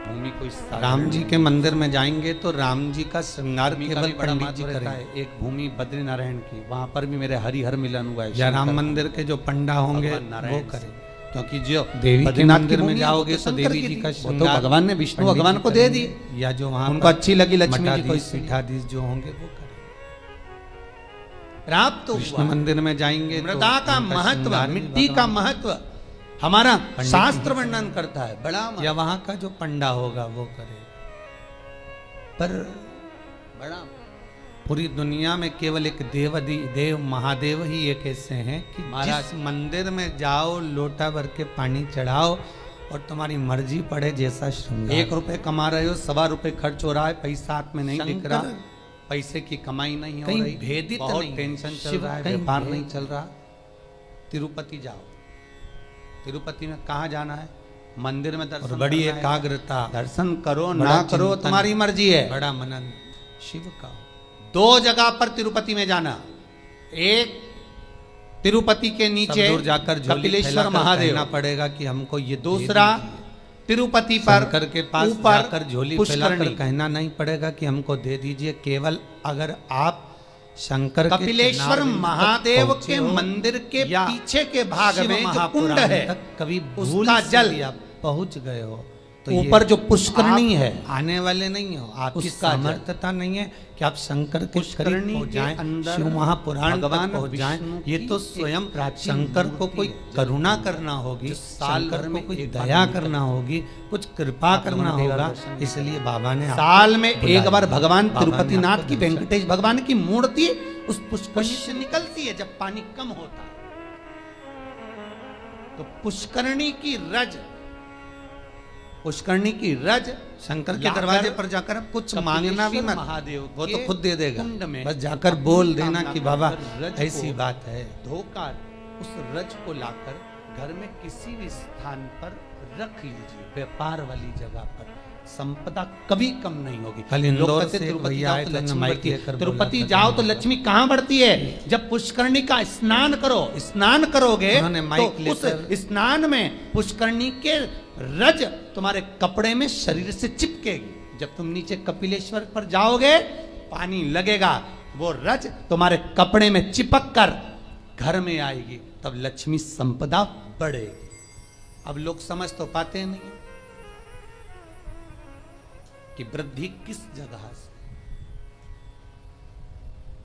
भूमि को इस राम जी के मंदिर में जाएंगे तो राम जी का श्रृंगार केवल बड़ा पंडित जी महत्व रहता करेंगे। है। एक भूमि बद्रीनारायण की, वहां पर भी मेरे हरिहर मिलन हुआ है। या राम शंकर मंदिर के जो पंडा होंगे भगवान वो नारायण करें। से। क्योंकि जो देवी के बद्रीनाथ मंदिर में भूमि है, जाओगे वो तो शंकर देवी की जी थी। का वो तो श्रृंगार भगवान ने विष्णु पंडित भगवान जी को दे करेंगे। दी। या जो वहां उनको अच्छी लगी लक्ष्मी जी को, मठाधीश इसलिए पीठाधीश जो होंगे वो करें। प्राप्त कृष्ण हुआ। मंदिर में जाएंगे तो मृदा का उनका महत्व, श्रृंगार भी मिट्टी का भगवान- महत्व हमारा जी शास्त्र ही वर्णन करता है। बड़ा या महत्व, वहां का जो पंडा होगा वो करे। पर बड़ा पूरी दुनिया में केवल एक देव महादेव ही एक ऐसे हैं कि महाराज- जिस मंदिर में जाओ लोटा भर के पानी चढ़ाओ और तुम्हारी मर्जी पड़े जैसा श्रृंगार। 1 रुपए कमा रहे हो, 1.25 रुपए खर्च हो रहा है, पैसा हाथ में नहीं दिख शंकर रहा, पैसे की कमाई नहीं हो कहीं रही, भेदित बहुत नहीं है। टेंशन चल शिव रहा है, कहीं व्यापार भेद- नहीं चल रहा। तिरुपति जाओ। तिरुपति में कहाँ जाना है? मंदिर में दर्शन और बड़ी करना है। एकाग्रता, दर्शन करो बड़ा ना करो चिंतन, तुम्हारी मर्जी है। बड़ा मनन शिव का। 2 जगह पर तिरुपति में जाना। एक तिरुपति के सब नीचे दूर जाकर झोली कपिलेश्वर फैलाकर महादेव, कहना पड़ेगा कि हमको ये दे दूसरा दीजिए। तिरुपति पर शंकर के पास ऊपर जाकर झोली फैलाकर पुष्करणी। कहना नहीं पड़ेगा कि हमको दे दीजिए। केवल अगर आप शंकर के कपिलेश्वर चरणारविंद तक महादेव पहुंचे के हो मंदिर के या पीछे के भाग शिव में जो कुंड महापुराण है, तक कभी भूल उसका से जल भी आप पहुंच गए हो तो ये ऊपर जो पुष्करणी आप है, आने वाले नहीं हो। आपकी उसका जल। सामर्थ्यता नहीं है कि आप शंकर के पुष्करणी करीब पहुंच के जाएं, अंदर शिव महापुराण तक भगवान पहुंच जाएं। विष्णु ये की तो एक स्वयं प्राचीन शंकर को मूर्ति कोई है। करुणा करना होगी, साल शंकर भर को में कोई एक बार दया निकलता करना होगी, कुछ कृपा करना भगवान होगा। दर्शन इसलिए बाबा ने आपको साल में बुलाया। एक बार भगवान बाबा ने तिरुपतिनाथ आपको की, दर्शन वेंकटेश भगवान की मूर्ति उस पुष्करणी से निकलती है जब पानी कम होता है। तो पुष्करणी की रज, पुष्करणी की रज शंकर के लाकर दरवाजे पर जाकर आप कुछ मांगना भी मत, महादेव वो तो के खुद दे देगा। कुंड में बस जाकर बोल देना कामना कि बाबा कर रज ऐसी को बात है। धोकर उस रज को लाकर घर में किसी भी स्थान पर रख लीजिए, व्यापार वाली जगह पर। संपदा कभी कम नहीं होगी। कल इंदौर लोग कहते से तिरुपति भैया जाओ आए तो थे, लक्ष्मी माइक बढ़ती है। लेकर बोला तिरुपति था जाओ तो कि लक्ष्मी कहाँ बढ़ती है? जब पुष्करणी का स्नान करो, स्नान करोगे उन्होंने माइक तो उस लेकर- स्नान में पुष्करणी के रज तुम्हारे कपड़े में शरीर से चिपकेगी। जब तुम नीचे कपिलेश्वर पर जाओगे, पानी लगेगा, वो रज तुम्हारे कपड़े में चिपक कर घर में आएगी, तब लक्ष्मी संपदा बढ़ेगी। अब लोग समझ तो पाते नहीं कि वृद्धि किस जगह से।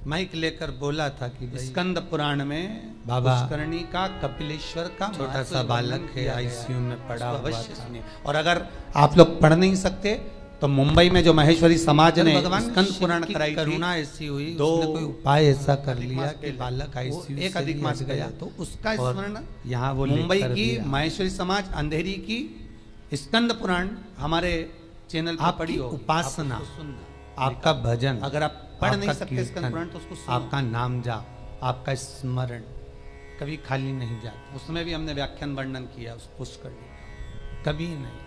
माइक लेकर बोला था कि भाई स्कंद पुराण में बाबा, पुष्करणी का, कपिलेश्वर का छोटा महत्व सा वर्णन बालक है, किया गया आईसीयू में पड़ा उसको हुआ अवश्य था। सुनिए। और अगर आप लोग पढ़ नहीं सकते तो मुंबई में जो महेश्वरी समाज ने भगवान स्कंद शिव पुराण की कराई थी, करुणा ऐसी हुई, दो उसने कोई उपाय ऐसा कर अधिक लिया मास कि पहले, बालक वो आईसीयू एक से अधिक भी मास हट गया, गया। तो उसका और स्मरण यहाँ वो मुंबई लेकर की दिया। महेश्वरी समाज अंधेरी की स्कंद पुराण हमारे चैनल पर आपकी पड़ी हो, उपासना, आपको सुनना। आपका भजन, अगर आप पढ़ नहीं आपका सकते स्कंद कीर्तन, पुराण तो उसको सुनो। आपका नाम जाप, आपका स्मरण कभी खाली नहीं जाता। उसमें भी हमने व्याख्यान वर्णन किया उस पुष्करणी का, कभी नहीं।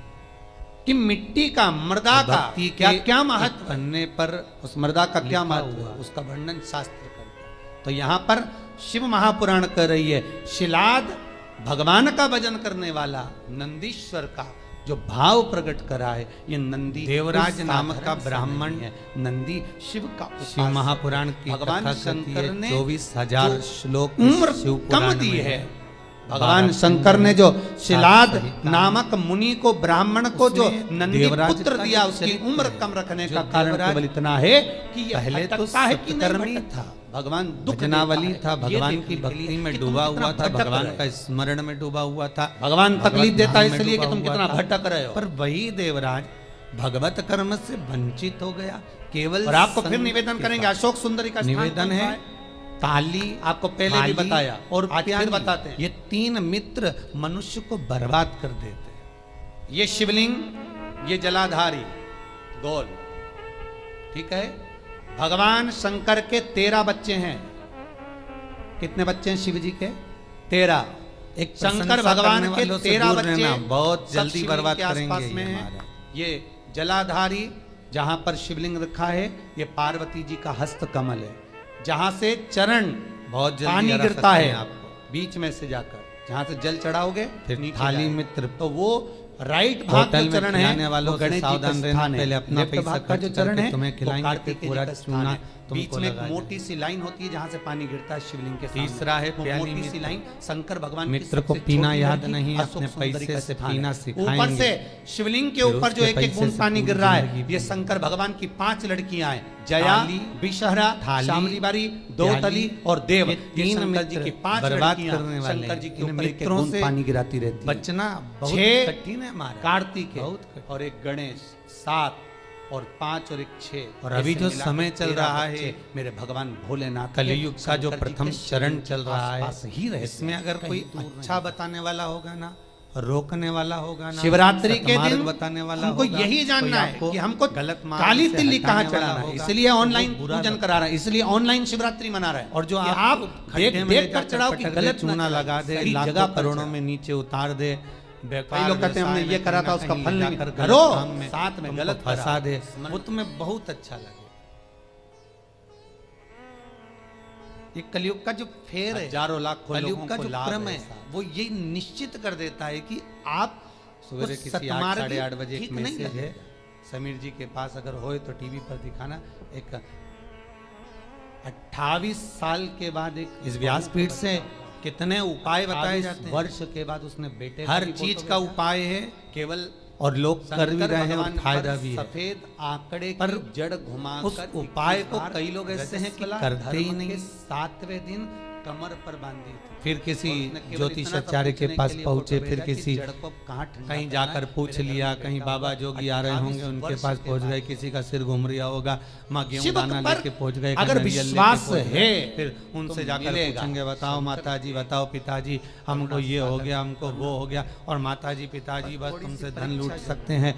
कि मिट्टी का, मृदा का भक्ति क्या के क्या एक महत्व, पन्ने पर उस मृदा का क्या लिखा महत्व हुआ। है, उसका वर्णन शास्त्र करता है। तो यहाँ पर शिव महापुराण कर रही है, शिलाद भगवान का भजन करने वाला नंदीश्वर का जो भाव प्रकट करा है, ये नंदी देवराज कोई नाम साधारण का सा ब्राह्मण नहीं है, नंदी शिव का शिव उपासक। महापुराण की भगवान कथा शंकर कहती है, ने 24,000 जो श्लोक उम्र शिव कम पुराण दी में है। है। भगवान 12 शंकर ने जो शिलाद संहिता नामक मुनि को, ब्राह्मण को जो उसमें नंदी देवराज पुत्र का दिया, जो उसकी चरित्र उम्र है, कम रखने जो का कारण देवराज केवल इतना है कि ये पहले तो भटकता है कि नहीं सत्कर्मी भटकता। था, भगवान दुख भजनावली देता था, है, ये भगवान देखने की के भक्ति लिए में कि तुम डूबा कितना हुआ था, भटक भगवान रहे का हो। स्मरण में डूबा हुआ था। भगवान भगवत तकलीफ देता है धाम में इसलिए कि डूबा तुम हुआ कितना था। भटक रहे हो। पर वही देवराज भगवत कर्म से वंचित हो गया, केवल और आपको फिर संत निवेदन के करेंगे, पास। अशोक सुंदरी का स्थान निवेदन कौन सा है ताली, आपको पहले भी थाली बताया और आज फिर प्याली। बताते हैं। ये 3 मित्र मनुष्य को बर्बाद कर देते हैं। ये शिवलिंग, ये जलाधारी गोल, ठीक है। भगवान शंकर के 13 बच्चे हैं। कितने बच्चे हैं शिव जी के? 13। एक शंकर प्रशंसा भगवान करने के वालों से 13 दूर बच्चे रहना, बहुत सब जल्दी शिवलिंग बर्बाद के आसपास करेंगे में ये हैं। हमारा। ये जलाधारी, जहां पर शिवलिंग रखा है, ये पार्वती जी का हस्त कमल है, जहां से चरण बहुत जल्दी पानी हरा गिरता सकते है हैं आपको। बीच में से जाकर, जहां से जल चढ़ाओगे फिर नीचे थाली जाएगा। मित्र तो वो राइट भाग होटल जो में चरण खिलाने है वालों वो से गणेश जी का सावधान रहना, स्थान है। पहले अपना लेफ्ट पैसा भाग का जो खर्च चरण करके है तुम्हें वो खिलाएंगे, कार्तिकेय फिर पूरा जी का स्थान चूना है। तुमको बीच में एक लगा मोटी सी लाइन होती है जहाँ से पानी गिरता है शिवलिंग के सामने। तीसरा है वो प्याली मोटी सी मित्र। लाइन शंकर भगवान की मित्र को सबसे पीना छोटी याद लड़की नहीं, अशोक अपने सुंदरी पैसे का से स्थान पीना है। सिखाएंगे। ऊपर से शिवलिंग के फिर ऊपर जो उसके एक एक पैसे बूंद से पानी पूरी गिर रहा है, जिंदगी ये बीत शंकर भगवान की 5 लड़कियां हैं, जया, थाली, बिशहरा, थाली, शामलीबारी, दोतली और देव। ये ये तीन शंकर जी मित्र की 5 बर्बाद लड़कियां करने वाले शंकर जी हैं। के इन ऊपर एक एक मित्रों बूंद से पानी गिराती रहती है। बचना बहुत 6 कठिन है हमारा, कार्तिक बहुत कठिन। और एक गणेश, 7 और 5 और एक 6। और अभी जो समय चल रहा है, मेरे भगवान भोलेनाथ के, कलयुग का जो शंकर जी प्रथम के चरण के चल रहा है, आसपास ही रहते इसमें हैं, अगर कहीं कोई दूर अच्छा बताने वाला होगा ना, रोकने वाला होगा ना, शिवरात्रि के सत्मार्ग दिन बताने वाला हमको होगा, यही जानना कोई है आपको कि हमको गलत मार्ग काली से तिल्ली कहाँ हटाने वाला चढ़ाना है, होगा, इसलिए तो वो ऑनलाइन बुरा पूजन लगता करा रहा है, इसलिए ऑनलाइन शिवरात्रि मना रहा है। और जो कि आप देख खड्डे में ले देख कर जाकर चढ़ाओ कि पटक दे, गलत चूना लगा दे, सही लाखों जगह पर करोड़ों चढ़ाओ। में नीचे उतार दे, कई लोग कहते हैं हमने ये करा था उसका फल नहीं, करो करो साथ में गलत फंसा करा। दे, वो तुम्हें बहुत अच्छा लगे। ये कलयुग का जो फेर है, हजारों लाखों लोगों कलयुग का को जो लाभ क्रम है है, इसका। वो ये निश्चित कर देता है कि आप सवेरे उस किसी सत्मार्ग 8 साढ़े 8 बजे एक ठीक नहीं मैसेज है, लगेगा। समीर जी के पास अगर होए तो टीवी पर दिखाना। एक 28 साल के बाद एक इस व्यासपीठ से कितने उपाय बताए 28 जाते हैं, वर्ष के बाद उसने बेटे हर भी चीज फोटो का भेजा। उपाय है, केवल और लोग कर भी शंकर रहे हैं और भगवान फायदा पर भी है। सफेद आंकड़े पर की जड़ घुमा उस उपाय को कई लोग ऐसे हैं कि करते ही नहीं। 7वें दिन कमर पर बांधी थी। फिर किसी और उसने केवल ज्योतिष इतना सा आचार्य के पूछने पास लिए पहुंचे, फोटो फिर भेजा कि किसी जड़ को कहाँ ठंडा कहीं करना जाकर है, पूछ मेरे घर लिया, में कहीं बेटा बाबा हुआ। जोगी आ रहे 28 होंगे, उनके वर्ष पास के पहुंच बाद गए, किसी का सिर घूम रहा होगा, माँ गेहूं शिव दाना पर लेके पहुंच गए, अगर कहीं नारियल लेके विश्वास पहुंच गए। है फिर उनसे तो जाकर मिलेगा। पूछेंगे, बताओ माताजी, बताओ पिताजी, हमको ये हो गया, हमको वो हो गया, और माताजी पिताजी बस तुमसे धन लूट सकते हैं।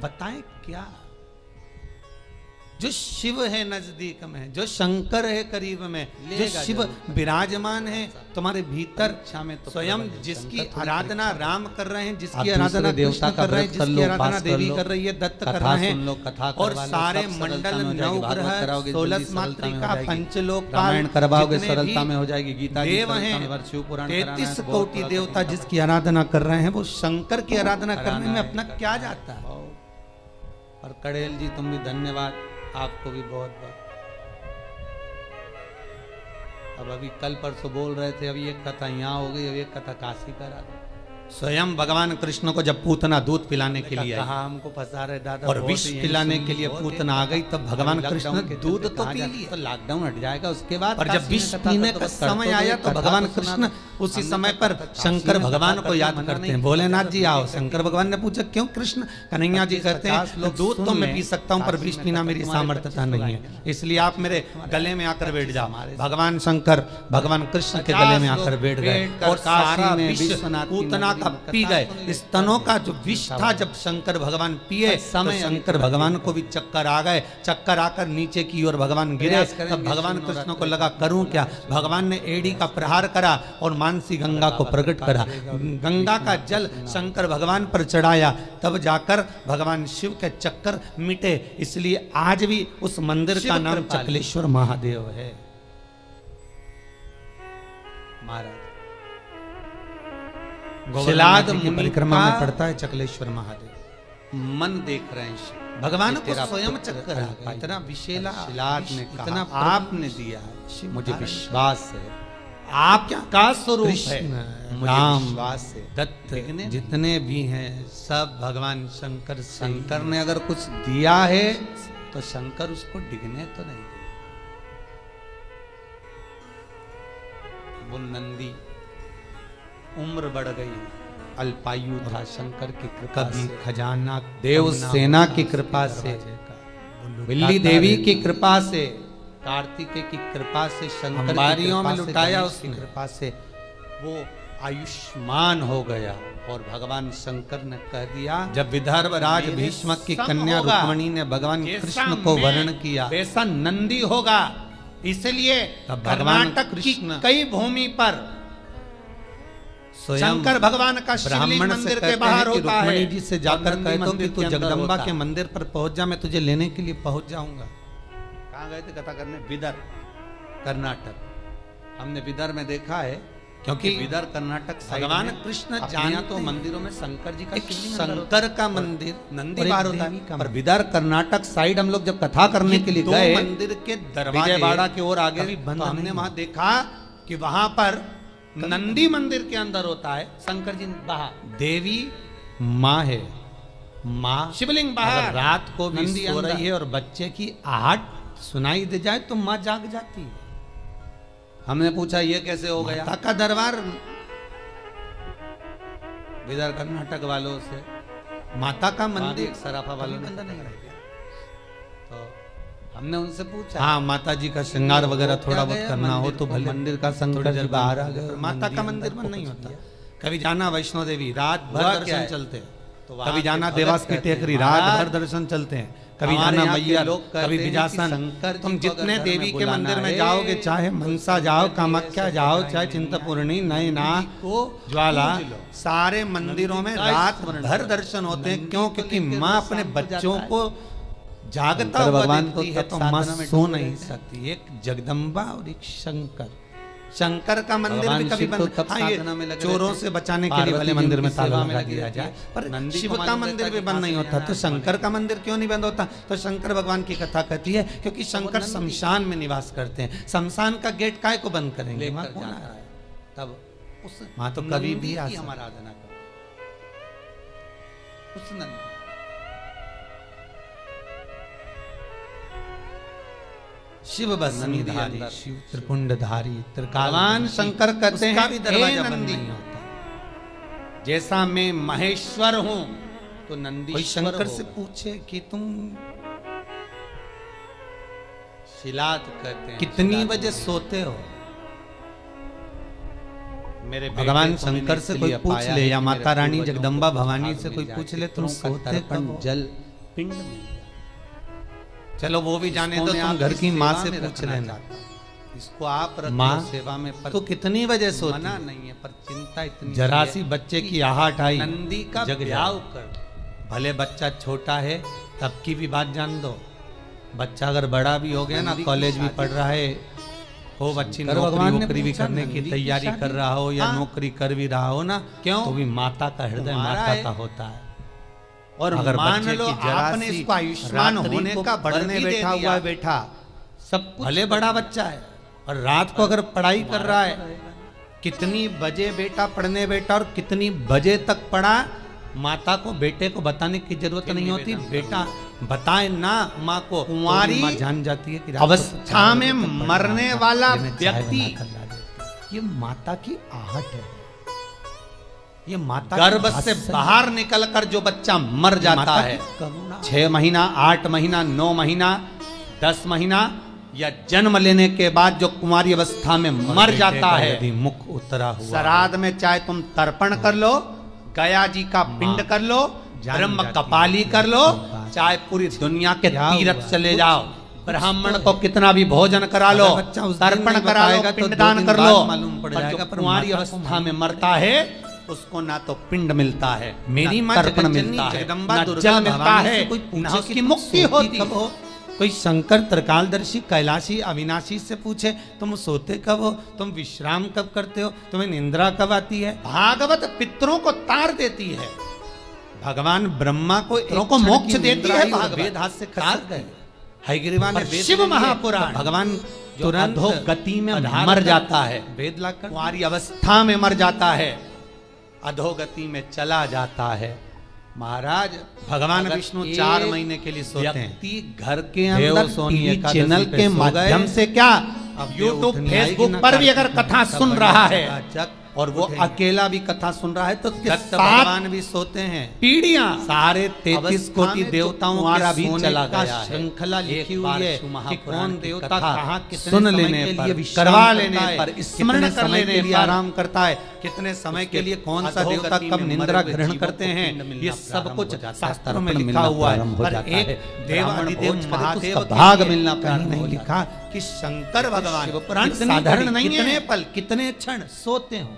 बताएं क्या? जो शिव है नजदीक में, जो शंकर है करीब में, जो लेगा शिव जरूर। विराजमान है तुम्हारे भीतर, परीक्षा में तो स्वयं प्रबल है। जिसकी शंकर थोड़ी आराधना परीक्षा राम कर रहे हैं, आप जिसकी दूसरे आराधना देवता कृष्ण का कर रहे हैं, व्रत कर जिसकी लो, आराधना उपास कर देवी लो, कर रही है, दत्त कर कथा रहे सुन लो, हैं, कथा और करवा लो, सारे सब सरलता मंडल में हो जाएगी, भागवत नवग्रह कराओगे, 16 जल्दी सरलता में हो मातृका जाएगी। पंचलोक रामायण करवाओगे जितने सरलता भी में हो जाएगी, गीता जी देव सरलता हैं, में, शिव पुराण कराना है, 33 बहुत कोटि तरह देवता का जिसकी आराधना कर रहे हैं, वो शंकर की आराधना करने कराना में है, अपना क्या जाता है? और कड़ेल जी तुम भी धन्यवाद, आपको भी बहुत बहुत। अब अभी कल परसों बोल रहे थे, अभी एक कथा यहाँ हो गई, अभी एक कथा काशी पर आ गई। स्वयं भगवान कृष्ण को जब पूतना दूध पिलाने के लिए आई कहा हमको फंसा रहे दादा, और बहुत विष यही पिलाने सुन, के लिए बहुत पूतना यही आ गई, तब भगवान अभी कृष्ण लॉकडाउन के दूध चलते तो कहाँ पी जा- लिया। तो लॉकडाउन हट जाएगा उसके बाद। और जब काशी में विष कथा पीने तो का बस कर समय दो, आया तो कथा भगवान सुना कृष्ण दो। उसी हमने समय तो पर काशी शंकर में भगवान कथा को याद मना करते नहीं हैं, किया। भोलेनाथ जी आओ। कथा शंकर भगवान ने पूछा, क्यों कृष्ण? कन्हैया जी 25 कहते हैं, लोग दूध तो सुन मैं लें, पी सकता हूँ, पर काशी विष में पीना कथा मेरी तुम्हारे सामर्थ्यता 25 नहीं लोग है, इसलिए आप मेरे गले में आकर बैठ जाओ। हमारे भगवान शंकर भगवान कृष्ण के गले में आकर बैठ गए, और सारा विष पूतना का पी गए। स्तनों का जो विष था, जब शंकर भगवान पिए, तो शंकर भगवान को भी चक्कर आ गए। चक्कर आकर नीचे की ओर भगवान गिरे। तब भगवान कृष्ण को लगा, करूं क्या? भगवान ने एड़ी का प्रहार करा और मानसी गंगा को प्रकट करा। गंगा का जल शंकर भगवान पर चढ़ाया, तब जाकर भगवान शिव के चक्कर मिटे। इसलिए आज भी उस मंदिर का नाम चकलेश्वर महादेव है। महाराज शिलाद की मुनि परिक्रमा का में पड़ता है चकलेश्वर महादेव। मन देख रहे हैं शिव। भगवान ये को तेरा स्वयं पुत्र चक्कर आ गया, भाई। इतना विशेला शिलाद ने इतना कहा, आपने दिया है, शिव मुझे धारण। विश्वास है, आप क्या का स्वरूप है, कृष्ण, मुझे राम, विश्वास है। दत्त, देखने में। जितने भी हैं सब भगवान शंकर से ही। शंकर ने अगर कुछ दिया है तो शंकर उसको डिगने तो नहीं दे। वो नंदी उम्र बढ़ गई, अल्पायु था, शंकर की कृपा कभी से, खजाना देव कम ना सेना होता की उसके कृपा से, दरवाजे का। वो लुटाता बिल्ली देवी की रहता। कृपा से, कार्तिकेय की कृपा से, शंकर की अंबारियों में कृपा से, लुटाया गणेश की उसने। कृपा से वो आयुष्मान हो गया। और भगवान शंकर ने कह दिया, जब विदर्भ राज मेरे भीष्मक की संग कन्या होगा, रुक्मणी ने भगवान जैसा कृष्ण को मैं, वर्ण किया, वैसा नंदी होगा। इसलिए तब भगवान कर्नाटक की कृष्ण कई भूमि पर स्वयं शंकर भगवान का शिवलिंग ब्राह्मण से मंदिर कहते के बाहर हैं कि होता है। रुक्मणी जी से जाकर और नंदी कह दो कि मंदिर तू के अंदर जगदम्बा होता के है। मंदिर पर पहुंच जा, मैं तुझे लेने के लिए पहुंच जाऊंगा। कहाँ गए थे कथा करने? विदर, कर्नाटक। हमने विदर में देखा है क्योंकि विदर कर्नाटक साइड भगवान में कृष्ण अपने जानते यहाँ तो हैं। मंदिरों में शंकर जी का एक शिवलिंग अंदर होता शंकर है। का मंदिर नंदी और एक बार होता देवी का है, पर विदर कर्नाटक साइड हम लोग जब कथा करने के लिए दो गए मंदिर के दरवाजे विजयवाड़ा की ओर आगे कभी बंद तो हमने नहीं वहां देखा कि वहां पर नंदी मंदिर के अंदर होता है शंकर जी बाहर, देवी माँ है, माँ शिवलिंग बाहर, अगर रात को भी नंदी सो अंदर। रही है और बच्चे की आहट सुनाई दे जाए तो माँ जाग जाती है। हमने पूछा ये कैसे हो गया माता का दरबार विदर कर्नाटक वालों से, माता का मंदिर मंदिर सराफा वालों कभी ने बंद नहीं नहीं तो हमने उनसे पूछा हाँ माता जी का श्रृंगार वगैरह वो थोड़ा क्या बहुत गया करना हो मंदिर तो को, भले मंदिर का शंकर थोड़ी देर जी बाहर आ बंद गए, कर, माता का मंदिर बंद नहीं होता। कभी जाना वैष्णो देवी रात भर हुआ क्या दर्शन है? चलते हैं, तो वहाँ कभी के जाना भगत देवास की कहते हैं, टेकरी रात महाराज, भर दर्शन चलते हैं, कभी हमारे जाना यहाँ के मैया, लोग कहते कभी हैं कि बिजासन। शंकर जी तुम को जितने अगर घर देवी में के बुलाना मंदिर में है, जाओगे, चाहे मनसा जाओ, जी कामाख्या ऐसे जाओ, बुलाएंगे चाहे नहीं, चिंतपूर्णी, नैना, को ज्वाला, पूज लो। सारे मंदिरों में नंदी का रात स्मरण भर करो। दर्शन होते हैं। नंदी क्यों? को क्योंकि लेके माँ रोज अपने शाम को बच्चों जाता है। को जागता शंकर हुआ भगवान को देखती है तब तो माँ साधना में सो डूबे नहीं रहते हैं। सकती। एक जगदम्बा और एक शंकर, शंकर का मंदिर भगवान भी कभी शिव तो बंद, तब हाँ, ये साधना में लगे चोरों रहते से हैं। बचाने के लिए पार्वती भले जी मंदिर में उनकी ताला सेवा में लगा लगी दिया रहती जाए, है। पर नंदी शिव को का मालूम मंदिर रहता भी है बंद कि नहीं कहाँ होता। से तो जाना है, शंकर का मंदिर क्यों नहीं बंद होता? तो शंकर भगवान की कथा कहती है क्योंकि शंकर नंदी- शमशान में निवास करते हैं। शमशान का गेट काय को बंद करेंगे? वहाँ लेकर कौन जाता आ रहा है है? तब उस वहाँ तो कभी नंदी भी आ की सकता हम है। आराधना करो, उस नंदी शिव बसनीधारी, अंदर। शिव त्रिपुंडधारी, त्रिकाल भगवान शंकर कहते उसका हैं भी दरवाजा हे बंद नंदी, नहीं होता। जैसा मैं महेश्वर हूं तो नंदी कोई शंकर से पूछे कि तुम शिलाद कहते हैं, कितनी शिलाद बजे बोलते सोते हो? हैं। मेरे बेटे भगवान को मैंने शंकर से कोई इसलिए पूछ पाया ले है या कि माता मेरे रानी पूर्वजों जगदम्बा को भवानी भाग से मिल कोई जाए, पूछ ले तुम पितरों का सोते तर्पण कब हो? जल पिंड मिल जाए। चलो वो भी जाने इसको तो मैं तुम आपकी घर की माँ सेवा से में पूछ रखना लेना। चाहता हूं। इसको आप रखो माँ सेवा में, पर तो कितनी बजे सोती? मना नहीं है, पर चिंता इतनी जरा है सी बच्चे कि की आहट आई, नंदी का जग ब्याह जाओ। कर दो। भले बच्चा छोटा है तब की भी बात जान दो। बच्चा अगर बड़ा भी हो गया ना, नंदी की कॉलेज भी शादी पढ़ रहा है, खूब अच्छी शंकर नौकरी भगवान ने वोकरी भी पूछा, करने की नंदी की तैयारी शादी? कर रहा हो या हाँ। नौकरी कर भी रहा हो ना, क्यों? तो भी माता का हृदय तुम्हारा माता है। का होता है। और अगर मान बच्चे लो की जरा आपने सी इसको आयुष्मान रात्रि होने को का वर पढ़ने भी दे बैठा दिया। हुआ है, बैठा सब कुछ भले बड़ा बच्चा है और रात को अगर पढ़ाई कर रहा है, कितनी बजे बेटा पढ़ने बैठा और कितनी बजे तक पढ़ा, माता को बेटे को बताने की जरूरत फिर नहीं होती। निवेदन बेटा बताए ना माँ को, कुंवारी तो भी माँ जान जाती है कि रात को अवस्था 4 बजे में तक पढ़ना मरने है, वाला ये मैं चाय व्यक्ति बनाकर ला देती हूँ। ये माता की आहट है, ये माता गर्भ की से वात्सल्य, बाहर निकलकर जो बच्चा मर ये जाता माता है, की करुणा। 6 महीना, 8 महीना, 9 महीना, 10 महीना या जन्म लेने के बाद जो कुंवारी अवस्था में और मर बेटे जाता का है, यदि मुख उतरा हुआ श्राद्ध में चाहे तुम तर्पण कर लो, गया जी का पिंड कर लो, जान ब्रह्म जाती कपाली है कर लो, कि बात चाहे पूरी दुनिया के क्या तीर्थ हुआ? चले कुछ जाओ, नहीं, ब्राह्मण कुछ को तो कितना भी भोजन करा लो, अगर बच्चा उस दिन तर्पण नहीं करा लो, बताएगा तो 2 पिंडदान दिन कर बाद लो, मालूम पड़ पर जाएगा, जो पर कुंवारी माता को अवस्था में मरता है उसको ना तो पिंड मिलता है, मेरी ना माँ तर्पण जगज्जननी मिलता है, जगदम्बा ना दुर्गा जल मिलता भवानी है, से कोई पूछे ना कि उसकी तुम मुक्ति सोती होती कब हो? कोई शंकर त्रिकालदर्शी कैलाशी अविनाशी से पूछे तुम सोते कब हो, तुम विश्राम कब करते हो, तुम्हें निंद्रा कब आती है? भागवत पितरों को तार देती है, भगवान ब्रह्मा को पितरों को मोक्ष देती है, भागवत वेद हाथ से तार खसक गए। हयग्रीवा ने और वेद शिव ले लिए, महापुराण तो भगवान जो तुरंत अधोगति में आधार मर कर जाता है, वेद लाकर कुंवारी अवस्था में मर जाता है, अधोगति में चला जाता है। महाराज भगवान अगर विष्णु एक 4 महीने के लिए सोते हैं। व्यक्ति घर के देव अंदर सोनी टीवी एकादशी चैनल पे के सो माध्यम गए, से क्या अब यूट्यूब उठनी आएगी फेसबुक ना पर भी अगर कार्तिक कथा सब सुन बढ़िया रहा है चकाचक और वो उठेंगे। अकेला भी कथा सुन रहा है तो उसके दत्त 7 भगवान भी सोते हैं। पीढ़ियां सारे 33 अवस्था कोटि में देवताओं जो के कुंवारा भी सोने चला का गया है। श्रृंखला लिखी एक बार हुई है शिव कि महापुराण कौन की देवता कथा कहाँ कितने सुन समय लेने के पर, लिए विश्राम करवा करता लेने है, पर, कितने स्मरण कर समय लेने के लिए पर, आराम करता है, कितने समय के लिए कौन सा देवता अधोगति कब में निंद्रा मरे हुए ग्रहण जीवों करते को हैं, पिंड मिलना ये सब प्रारंभ कुछ हो जाता है, शास्त्रों में तर्पण लिखा मिलना हुआ है। प्रारंभ हो पर जाता एक है, देव ब्राह्मण अधिदेव भोज करे तो महादेव उसका के भाग लिए मिलना कहीं प्रारंभ नहीं हो लिखा कि शंकर भगवान शिवपुराण कितनी साधारण घड़ी, नहीं है। कितने पल कितने क्षण सोते हो।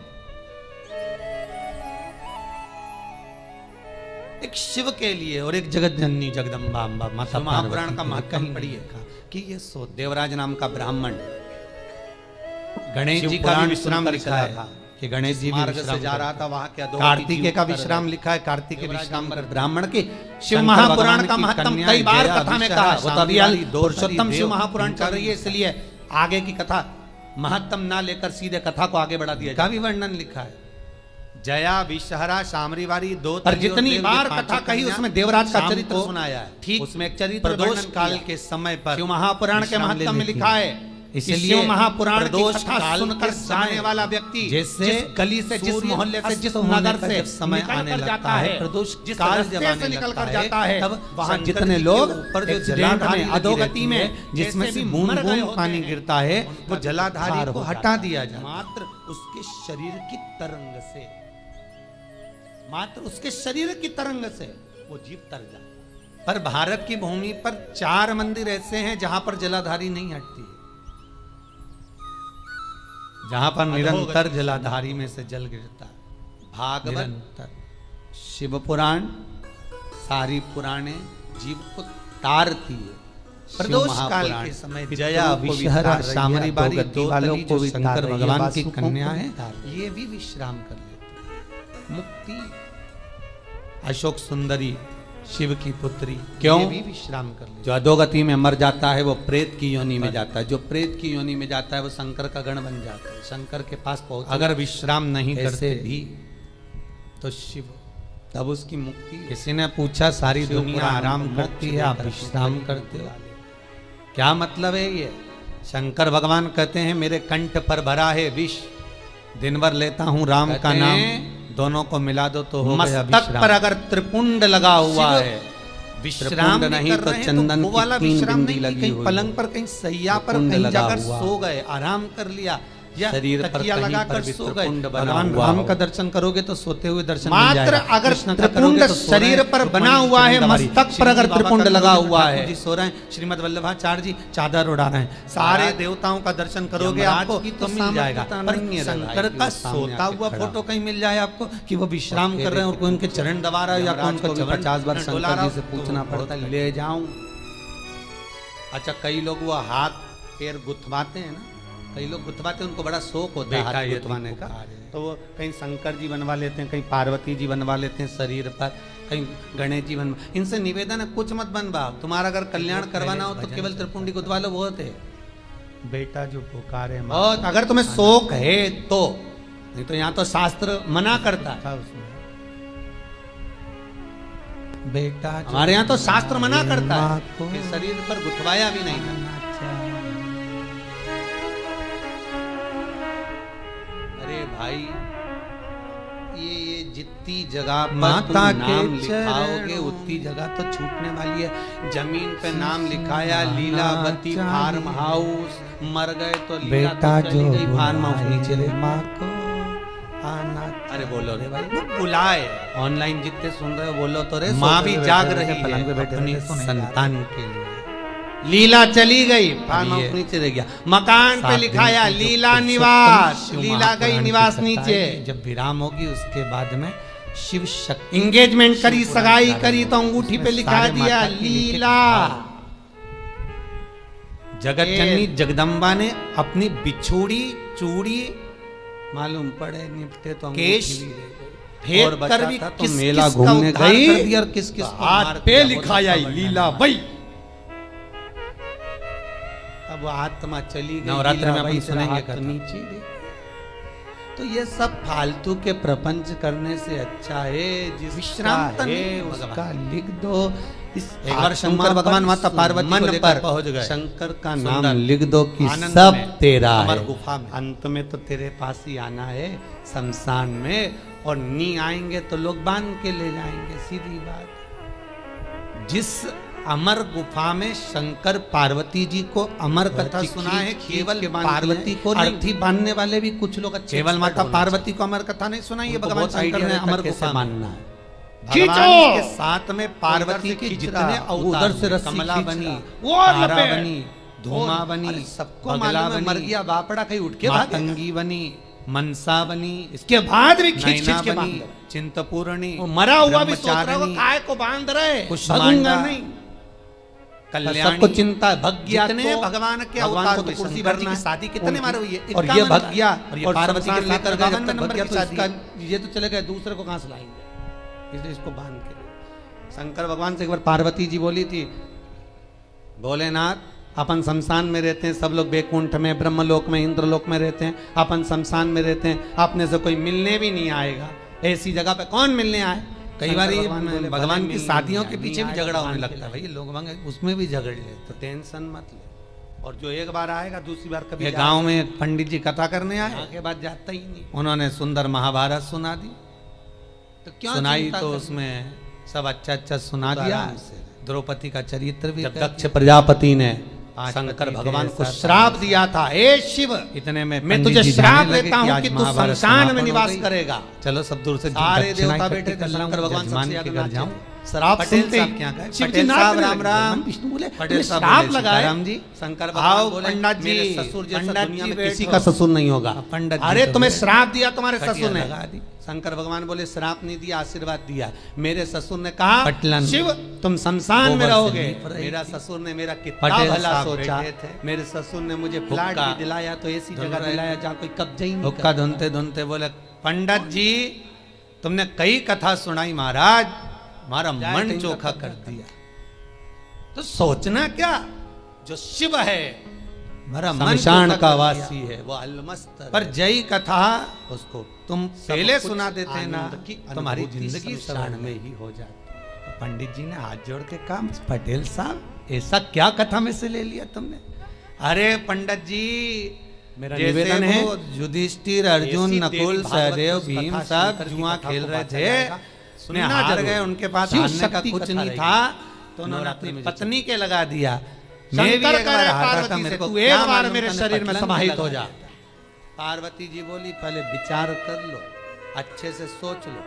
एक शिव के लिए और एक जगत जननी जगदम्बा अम्बा माता शिव महापुराण पार्वती का के लिए महत्व कहीं पढ़िए। नहीं लिखा कि ये सोते। देवराज नाम का ब्राह्मण गणेश जी का शिवपुराण भी विश्राम सुनकर लिखा चला है था कि गणेश जी मार्ग से जा रहा था, वहां क्या कार्तिकेय का विश्राम लिखा है, कार्तिकेय विश्राम कर ब्राह्मण के शिव महापुराण का महत्व कई बार कथा में कहा, वो तो अभी पुरुषोत्तम शिव महापुराण चल रही है, इसलिए आगे की कथा महत्व ना लेकर सीधे कथा को आगे बढ़ा दिया। का भी वर्णन लिखा है, जया विषहरा शामरीवारी दो, पर जितनी बार कथा कही उसमें देवराज का चरित्र सुनाया है। ठीक उसमें एक चरित्र प्रदोष काल के समय पर शिव महापुराण के महत्व में लिखा है, इसलिए महापुराण की कथा सुनकर जाने वाला व्यक्ति जिस गली से, जिस मोहल्ले से, जिस नगर से समय आने लगता है, प्रदोष जिस काल से निकल कर जाता है, तब वहां जितने लोग ऊपर जो जलाधारी अधोगति में जिसमें से बूंद बूंद पानी गिरता है, वो जलाधारी को हटा दिया जाए, मात्र उसके शरीर की तरंग से, मात्र उसके शरीर की तरंग से वो जीव तर जाए। पर भारत की भूमि पर 4 मंदिर ऐसे हैं जहां पर जलाधारी नहीं हटती, जहां पर निरंतर जलाधारी में से जल गिरता है। भागवत, शिव पुराण, सारी पुराणे जीव को तारती है। प्रदोष काल के समय जया विषहरा शामरीवारी दो वालों को भी शंकर भगवान की कन्या है, ये भी विश्राम कर लेते। मुक्ति अशोक सुंदरी शिव की पुत्री क्यों भी विश्राम कर ले। जो अधोगति में मर जाता है वो प्रेत की योनि में जाता है, जो प्रेत की योनि में जाता है वो शंकर का गण बन जाता है, शंकर के पास पहुंच। अगर विश्राम नहीं करते भी तो शिव, तब उसकी मुक्ति। किसी ने पूछा सारी दुनिया आराम करती है, आप विश्राम करते हो, क्या मतलब है ये? शंकर भगवान कहते हैं मेरे कंठ पर भरा है विष, दिन भर लेता हूं राम का नाम, दोनों को मिला दो तो हो गया विश्राम। मस्तक पर अगर त्रिपुंड लगा हुआ है, विश्राम नहीं तो चंदन की 3 बिंदी लगी हुई, पलंग पर कहीं सैया पर कहीं जाकर सो गए, आराम कर लिया, या शरीर पर लगाकर सो गए, भगवान राम का दर्शन करोगे तो सोते हुए दर्शन मिल जाएगा। मात्र अगर त्रिपुंड शरीर पर बना हुआ है, मस्तक पर अगर त्रिपुंड लगा हुआ है, जी सो रहे हैं, श्रीमद वल्लभाचार्य जी चादर उड़ा रहे हैं, सारे देवताओं का दर्शन करोगे आपको तो मिल जाएगा। पर शंकर का सोता हुआ फोटो कहीं मिल जाए आपको कि वो विश्राम कर रहे हैं और कोई उनके चरण दबा रहा है, या कौन को 50 बार शंकर जी से पूछना पड़ता है ले जाऊं। अच्छा, कई लोग वो हाथ पैर गुथवाते हैं ना, कई लोग गुथवाते हैं, उनको बड़ा शौक होता है हाथ गुथवाने का, तो वो कहीं शंकर जी बनवा लेते हैं, कहीं पार्वती जी बनवा लेते हैं शरीर पर, कहीं गणेश जी बनवा। इनसे निवेदन है कुछ मत बनवाओ, तुम्हारा अगर कल्याण करवाना हो तो केवल त्रिपुंडी गुथवा लो, बहुत है। बेटा जो पुकारे बहुत, अगर तुम्हें शौक है तो, नहीं तो यहाँ तो शास्त्र मना करता है उसमें। बेटा हमारे यहाँ तो शास्त्र मना करता है कि शरीर पर गुथवाया भी नहीं करना। भाई ये जितनी जगह माता के लिखाओगे उतनी जगह तो छूटने वाली है। जमीन पे नाम लिखाया लीलावती फार्म हाउस, मर गए तो लीला तो चली गई फार्म हाउस, नीचे रे माँ को आना। अरे बोलो रे भाई, बुलाए ऑनलाइन जितने सुन रहे हो बोलो तो रे, माँ भी जाग रही है अपनी संतान के लिए। लीला चली गई, फार्म हाउस नीचे रह गया, मकान पे लिखाया लीला निवास, लीला गई निवास नीचे। जब विराम होगी उसके बाद में शिव शक्ति, इंगेजमेंट करी, सगाई करी तो अंगूठी पे लिखा दिया लीला। जगत जननी जगदम्बा ने अपनी बिछोड़ी चूड़ी मालूम पड़े निपटे तो केश फेंक कर भी तो मेला घूमने गई और किस किस हाथ पे लिखाया लीला भाई। अब आत्मा चली गई, नवरात्र में अपन सुनेंगे नीचे। तो ये सब फालतू के प्रपंच करने से अच्छा है विश्राम उसका लिख दो। एक बार शंकर भगवान माता पार्वती मन पर पहुंच गए, शंकर का नाम लिख दो कि सब तेरा है। गुफा में अंत में तो तेरे पास ही आना है शमशान में, और नी आएंगे तो लोग बांध के ले जाएंगे, सीधी बात। जिस अमर गुफा में शंकर पार्वती जी को अमर कथा सुना है, केवल पार्वती को अर्थी बांधने वाले भी कुछ लोग अच्छे, केवल माता पार्वती को अमर कथा नहीं सुनाई है, भगवान शंकर ने अमर गुफा मानना है। भगवान के साथ में पार्वती के जितने उधर से कमला बनी, तारा बनी, धूमा बनी, सबको मालूम है, मर गया बापड़ा कहीं उठ के मातंगी बनी, मनसा बनी, इसके बाद भी खींच के बनी, चिंतपूर्णी, मरा हुआ भी सोच रहा है काय को बांध रहे, भगूंगा नहीं। कल्याणी, सबको चिंता है। भग्या जितने तो भगवान के भगवान अवतार को तो हुए, कुर्सी शंकर जी भरना की है। शादी कितने मारे हुई है, और ये भग्या और पार्वती के साथ लेकर 52 गए, नंबर भग्या की तो शादी इसका है। ये तो चले गए, दूसरे को कहाँ से लाएंगे, इसलिए इसको बांध के। शंकर भगवान से एक बार पार्वती जी बोली थी, भोलेनाथ अपन शमशान में रहते हैं, सब लोग बैकुंठ में, ब्रह्मलोक में, इंद्रलोक में रहते हैं, अपन शमशान में रहते हैं, अपने से कोई मिलने भी नहीं आएगा, ऐसी जगह पे कौन मिलने आए। कई बार ये बोले, भगवान की मिलने शादियों नहीं के आए, पीछे भी नहीं झगड़ा आएगा, होने बांध लगता है के भाई, लोग मांगे उसमें भी झगड़ ले। तो टेंशन मत ले, और जो एक बार आएगा दूसरी बार कभी ये गांव में एक पंडित जी कथा करने आए, आगे बाद जाता ही नहीं। उन्होंने सुंदर महाभारत सुना दी, तो क्या सुनाई चिंता तो करनी? उसमें सब अच्छा अच्छा सुना तो दिया, आराम से। द्रौपदी का चरित्र भी जब कर दक्ष प्रजापति ने पांच शंकर पति भगवान थे, को सात श्राप पति। दिया था, हे शिव दिया। इतने में मैं पंडित तुझे जी श्राप जानने लगे देता हूँ आज कि तू महाभारत शमशान में समापन हो निवास गई। करेगा। चलो सब दूर से सारे दक्षिणा देवता इकट्ठी बैठे कर थे, लाऊं, शंकर भगवान जजमान सबसे के आगे घर नाचे। जाऊं। श्राप पटेल सुनते साहब ही क्या कहे? शिव जी पटेल नाचने साहब लगे। राम राम। भगवान विष्णु बोले, पटेल तुमने साहब श्राप बोले, लगाए। सीताराम जी, शंकर आओ भगवान बोले, पंडित जी, मेरे ससुर जैसा पंडित दुनिया जी में किसी बैठो। का ससुर नहीं होगा। पंडित जी अरे तो तुम्हें बैठो। श्राप दिया तुम्हारे कटिया ससुर ने। लगा दी। शंकर भगवान बोले श्राप नहीं दिया, आशीर्वाद दिया। मेरे ससुर ने कहा, पटलन शिव तुम शमशान में गोबर से रहोगे। लीप रही मेरा थी। ससुर ने मेरा कितना पटेल भला साहब सोचा। बैठे थे। मेरे ससुर ने मुझे फ्लैट हुक्का भी दिलाया, तो ऐसी धुन जगह रहे दिलाया थे। जहाँ कोई कब्जा ही नहीं हुक्का करता। धुनते धुनते बोले, पंडित जी तुमने कई कथा सुनाई महाराज, हमारा जाए मन तो इनका चोखा कब्जा कर दिया। तो सोचना क्या, जो शिव है हमारा मन शमशान चोखा का कर वासी दिया। है, वो अलमस्त पर जय कथा उसको तुम सब पहले कुछ सुना देते ना, आनंद की तुम्हारी अनुभूति जिंदगी शमशान में ही हो जाती। पंडित जी ने हाथ जोड़ के कहा, पटेल साहब ऐसा क्या कथा में से ले लिया तुमने? अरे पंडित जी मेरा जैसे निवेदन है, वो युधिष्ठिर, अर्जुन, ऐसी नकुल, देवी भागवत सहदेव, उस कथा भीम शंकर सब की जुआ कथा खेल को रहे बांटा थे, जाएगा। सुनना सुनना हार जरूर। गए, उनके पास शिव हारने का शक्ति कुछ कथा नहीं रहेगी। था, तो उन्होंने नवरात्रि अपनी में पत्नी के लगा दिया। मैं भी शंकर एक बार करे हारा था, पार्वती मेरे से, को तू क्या एक बार मालूम मेरे तूने शरीर में पटलन समाहित लगा हो दिया। जा। पार्वती जी बोली, पहले विचार कर लो, अच्छे से सोच लो।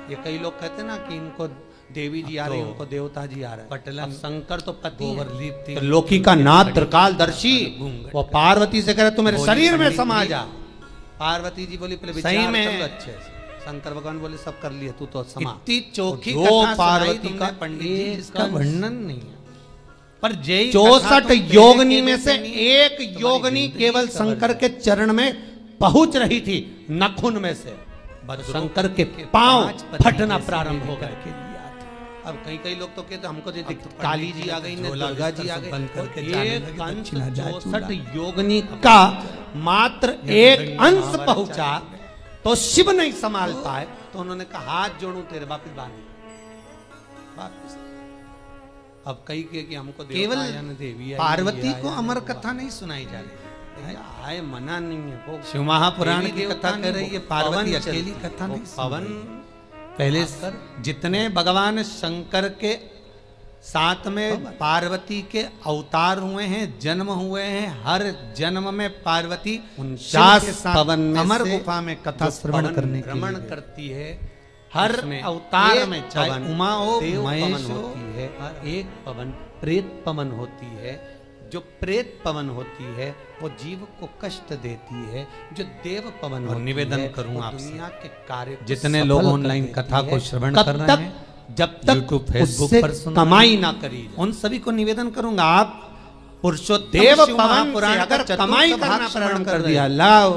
ये कई लोग कहते ना कि इनको देवी जी आ रही, तो उनको देवता जी आ रहे हैं। पटलन अब शंकर तो पति गोबर हैं। लीप थी। तो लोकी का नाथ त्रिकालदर्शी, वो पार्वती से करे तू मेरे बोली शरीर में पंडित समा जी। जा। पार्वती जी बोली पहले सही विचार में। कर लो अच्छे से। शंकर भगवान बोले सब कर लिए, तू तो समा। इतनी चोखी दो कथा पार्वती पार्वती का का पंडित जी, एक जिसका अंश। वर्णन नहीं है। पर जय 64 योगनी में से एक योगनी केवल शंकर के चरण में पहुंच रही थी, नखुन में से शंकर के पांव फटना प्रारंभ हो गए। अब कई कई लोग तो कहते हमको जैसे काली जी आ गई ने, दुर्गा जी आ गई। एक अंश 64 योगनी का मात्र एक अंश पहुंचा तो शिव नहीं संभाल पाए, तो उन्होंने कहा हाथ जोड़ू तेरे वापिस वापिस। अब कई के कि हमको केवल देवी आई, पार्वती ये को आया, अमर वो कथा नहीं सुनाई जा रही आया। आए मना नहीं है वो शिव महापुराण देवी की देवता कथा नहीं, कर रही है, वो पार्वती पवन अकेली चलती है, कथा वो नहीं सुन पवन रही। पहले जितने भगवान शंकर के साथ में पार्वती के अवतार हुए हैं, जन्म हुए हैं, हर जन्म में पार्वती 49 पवन में अमर से गुफा में कथा जो श्रवण पवन करने के भ्रमण लिए करती है, हर उसमें अवतार एक में, चाहे पवन उमा हो, देव महेश पवन हो, होती है, और एक पवन प्रेत पवन होती है। जो प्रेत पवन होती है वो जीव को कष्ट देती है, जो देव पवन और होती निवेदन है, करूं वो आपसे, दुनिया के कार्य को जितने सफल लोग कर ऑनलाइन देती कथा है, को श्रवण कब कर रहे तक, हैं, जब तक YouTube, Facebook उससे पर सुन रहे कमाई हैं, ना करी जाए। उन सभी को निवेदन करूंगा, आप पुरुषोत्तम देव शिव पवन महापुराण से का अगर चतुर्थ कमाई भाग करना श्रवण प्रारंभ कर रहे दिया, हैं। लाओ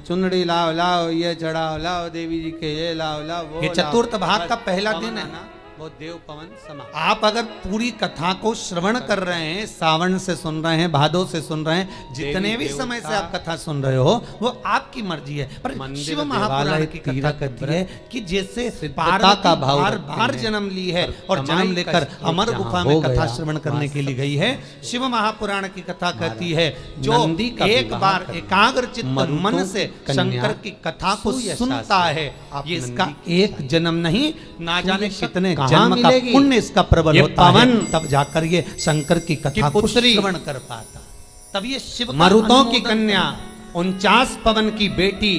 चुनड़ी लाओ, लाओ ये चढ़ाओ, लाओ देवी जी के ये लाओ, लाओ वो ये लाओ। चतुर्थ भाग का बस पहला पवन दिन है आना, वो देव पवन समा। आप अगर पूरी कथा को श्रवण कर रहे हैं, सावन से सुन रहे हैं, भादो से सुन रहे हैं, जितने भी देवता, समय से आप कथा सुन रहे हो वो आपकी मर्जी है। पर मंदिर, शिव महापुराण देवालय, की कथा तीर्थ, कहती है कि जैसे सिद्धता पार्वती का भाव बार रखते बार हैं, जन्म ली है पर और कमाई जन्म लेकर का अमर जहाँ गुफा हो में कथा गया, श्रवण करने वहाँ के लिए गई है। शिव महापुराण की कथा कहती है, जो जो नंदी का एक विवाह बार कर एकाग्रचित्त मरुतों मन की से कन्या शंकर की कथा को सुयशा सुनता से है, आप ये इसका नंदी एक जन्म नहीं, ना जाने सुयशा कितने कहाँ जन्म का मिलेगी? पुण्य इसका प्रबल ये होता है, पवन तब जाकर ये शंकर की कथा को पुत्री श्रवण कर पाता। तब ये शिव का मरुतों की अनुमोदन कन्या 49 पवन की बेटी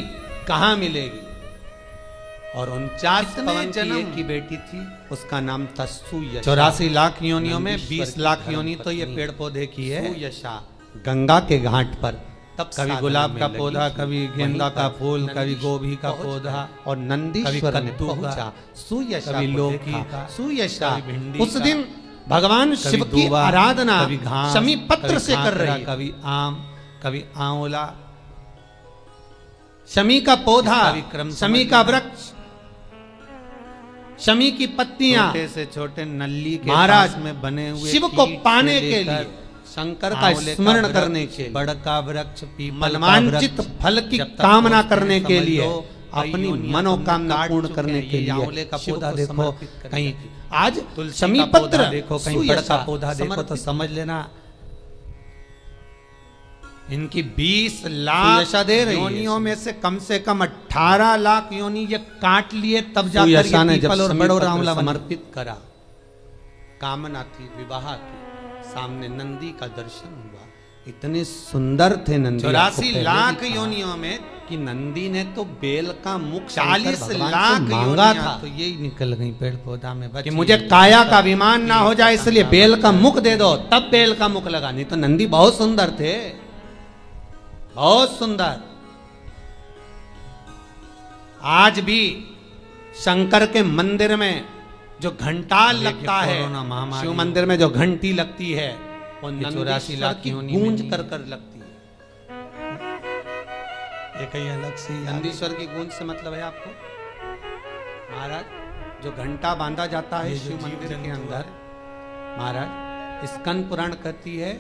कहाँ मिलेगी? और 49 कितने पवन की जन्म? एक की बेटी थी, उसका नाम था सुयशा। 84 लाख योनियों में नंदीश्वर 20 की लाख धर्म योनि तो ये पत्नी पेड़ पौधे की है। सुयशा गंगा के घाट पर तब कभी साधना गुलाब में का लगी पौधा, थी। कभी वहीं गेंदा का पर फूल, कभी नंदीश्वर गोभी का पहुंच पौधा, गए और नंदीश्वर कभी ने कद्दू का, पहुंचा सुयशा कभी को लौकी देखा। का, सुयशा कभी भिंडी उस का। दिन भगवान शिव की आराधना कभी घास, शमी पत्र कभी से कर रही है। कभी आम, कभी आंवला, शमी का पौधा, इसका भी क्रम शमी समझ का लेना। वृक्ष, शमी की पत्तियां छोटे से छोटे नल्ली के महाराज पास में बने हुए शिव को कीट से पाने के लेकर लिए, शंकर का आंवले स्मरण वृक्ष, करने के लिए, बड़ का वृक्ष, पीपल का मनवांचित वृक्ष, फल की जब तक कामना दोस्त करने हैं, के समझ लिए, लो, अपनी योनियां मनोकामना तुमने पूर्ण काट करने चुके के हैं। ये लिए आंवले का शिव पौधा को देखो, समर्पित करके। कहीं आज तुलसी शमी का पत्र पौधा देखो, कहीं बड़ सुयशा का पौधा देखो, तो समर्पित। समझ लेना इनकी 20 लाख सुयशा दे रही है। योनियों में से कम 18 लाख योनि ये काट लिए, तब जाकर सुयशा ने ये जब पीपल और शमी बड़ और पत्र आंवला समर्पित समर्पित करा। कामना थी, विवाह थी, सामने नंदी का दर्शन हुआ। इतने सुंदर थे नंदी, 84 लाख योनियों में कि नंदी ने तो बेल का मुख 40 लाख मांगा था तो यही निकल गई पेड़ पौधा में कि मुझे काया का अभिमान ना हो जाए, इसलिए बेल का मुख दे दो, तब बेल का मुख लगा। नहीं तो नंदी बहुत सुंदर थे, बहुत सुंदर। आज भी शंकर के मंदिर में जो घंटा लगता है, कोरोना महामारी शिव मंदिर में जो घंटी लगती है, वो 84 84 लाख की योनि में गूंज नहीं कर है। कर लगती है। ये कहीं अलग से ही नंदीश्वर की गूंज से मतलब है आपको महाराज, जो घंटा बांधा जाता है ये जो शिव जीव मंदिर के जंतु अंदर, महाराज स्कंद पुराण कहती है,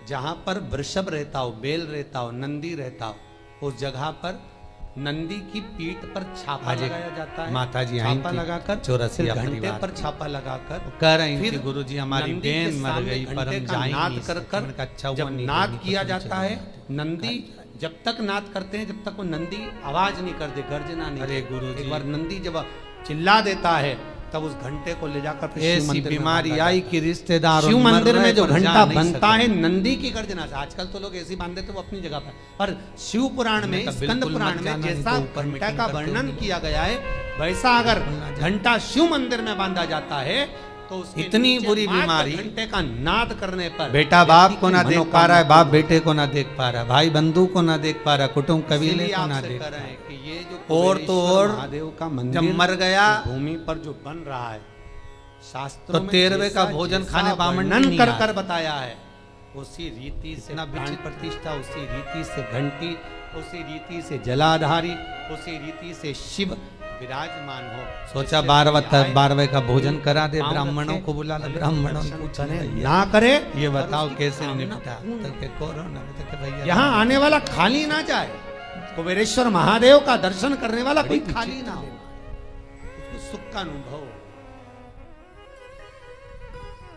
जहां पर वृषभ रहता हो, बेल रहता हो, नंदी रहता हो, उस जगह पर नंदी की पीठ पर छापा आज एक लगाया जाता है। माता जी आई छापा थी, लगाकर 84 फिर घंटे परिवार पर की। छापा लगाकर कह रही फिर थी गुरु जी हमारी नंदी के बहन मर सामने गई, पर घंटे हम का जा ही नाद नहीं कर सकते। मैंने कहा, अच्छा हुआ जब नहीं नाद गई, किया नहीं तो जाता चले है, जाते। नंदी जब तक नाद करते हैं, जब तक वो नंदी आवाज नहीं कर दे, गर्जना नहीं अरे करते। गुरु जी। एक बार नंदी जब चिल्ला देता है, तब उस घंटे को ले जाकर फिर शिव ऐसी मंदिर में बीमारी बांधा आई जाता कि रिश्तेदार है। शिव मंदिर में जो घंटा जा नहीं बनता सके। है नंदी की गर्जना से। आजकल तो लोग ऐसी बांध देते वो अपनी जगह पर शिव पुराण में, हमने कहा, स्कंद बिल्कुल पुराण मत में जाना, नहीं जैसा तो ऊपर घंटा मीटिंग का करते वर्णन होंगे। किया गया है, वैसा अगर घंटा शिव मंदिर में बांधा जाता है तो उसके इतनी नीचे बुरी मात्र बीमारी, घंटे का नाद करने पर बेटा बाप को ना व्यक्ति की देख पा रहा है, मनोकामना बाप बेटे को ना देख पा रहा है, भाई बंधु को ना देख पा रहा, कुटुंब कबीले इसीलिए को ना आपसे देख कह पा रहे रहा हैं है। कि ये जो और तो कुबेरेश्वर और महादेव का मंदिर जब मर गया इस भूमि पर जो बन रहा है, शास्त्रों तो में 13वें का जैसा- भोजन जैसा खाने बामन वर्णन नहीं कर आया। कर बताया है, उसी रीति से इतना प्राण विचित्र। प्रतिष्ठा, उसी रीति से घंटी, उसी रीति से जलाधारी, उसी रीति से शिव विराजमान हो। सोचा जिससे 12वें का भोजन करा दे, पाँव ब्राह्मणों रखे, को बुला ले, भले ब्राह्मणों दर्शन को पूछ करे, ले, ना करे, ये और बताओ उसकी कैसे कामना निपटा। पूर्ण तो के कोरोना में तो के भैया यहाँ आने वाला खाली ना जाए। कुबेरेश्वर महादेव का दर्शन करने वाला कोई बड़ी खाली विचित्र ना हो, उसको सुख का अनुभव हो।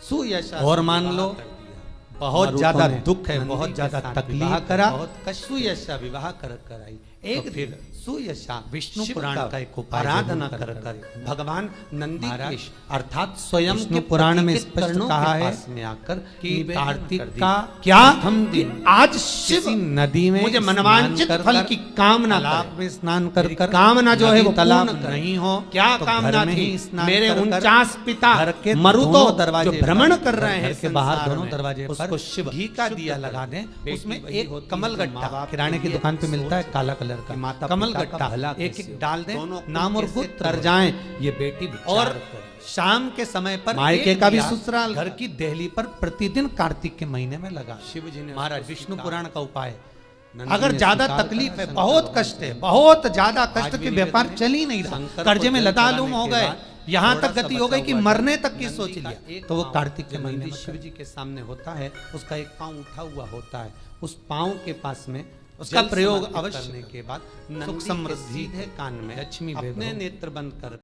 सुयशा और से मान विवाह लो, कर दिया। बहुत मरुतों ज्यादा ने दुख है, नंदी बहुत के ज्यादा साथ तकलीफ विवाह है, करा, बहुत कष्ट। सुयशा विवाह कर आई। एक तो फिर सुयशा विष्णु शिव पुराण का एक उपाय आराधना जरूर कर कर कर भगवान नंदी महाराज, के अर्थात स्वयं विष्णु के पुराण में पति के स्पष्ट चरणों कहा के है पास में आकर कि निवेदन कार्तिक कर दी। का क्या प्रथम कि दिन आज शिव किसी नदी में मुझे स्नान मनवांचित कर फल कर, की कामना तालाब करे। में स्नान कर मेरी कर, कामना जो है वो नदी तालाब पूर्ण करे। नहीं हो, क्या तो कामना घर में थी? ही स्नान मेरे कर कर 49 पिता घर के मरुतो दोनों दरवाजे जो भ्रमण पर, कर रहे हैं घर के बाहर संसार दोनों में, दरवाजे उसको पर शिव घी का शुद्ध दिया कर लगा दे। दें, बेटी उसमें वही एक होती है कमल जो माँ गट्टा बाप किराने की लिए दुकान पे मिलता है, सोच काला कलर कि का माता कमल पिता का गट्टा भला एक कैसे एक डाल दें, दोनों नाम और कैसे गोत्र तर जाएं, ये बेटी और विचार करे। शाम के समय पर मायके एक का भी दिया ससुराल घर की देहली पर प्रतिदिन कार्तिक के महीने में लगा। शिव जी ने महाराज उसको विष्णु स्वीकार- पुराण का उपाय। अगर ने ज्यादा स्वीकार तकलीफ करा, है, शंकर बहुत भगवान कष्ट है, से। बहुत ज्यादा आज कष्ट भी के निवेदन व्यापार है, चल ही नहीं रहा, शंकर कर्जे को में जल लतालुम चढ़ाने हो के गए, बाद यहाँ थोड़ा तक सा गति हो बचा गई कि हुआ मरने तक की नंदी सोच का लिया। एक तो वो पाँव कार्तिक के जो महीने नंदी में शिव शिव जी के सामने होता है, उसका एक पांव उठा हुआ होता है, उस पांव के पास में उसका जल प्रयोग समर्पित अवश्य करने करने के बाद सुख सुख समृद्धि समृद्धि सीधे कान में लक्ष्मी अपने वैभव नेत्र बंद कर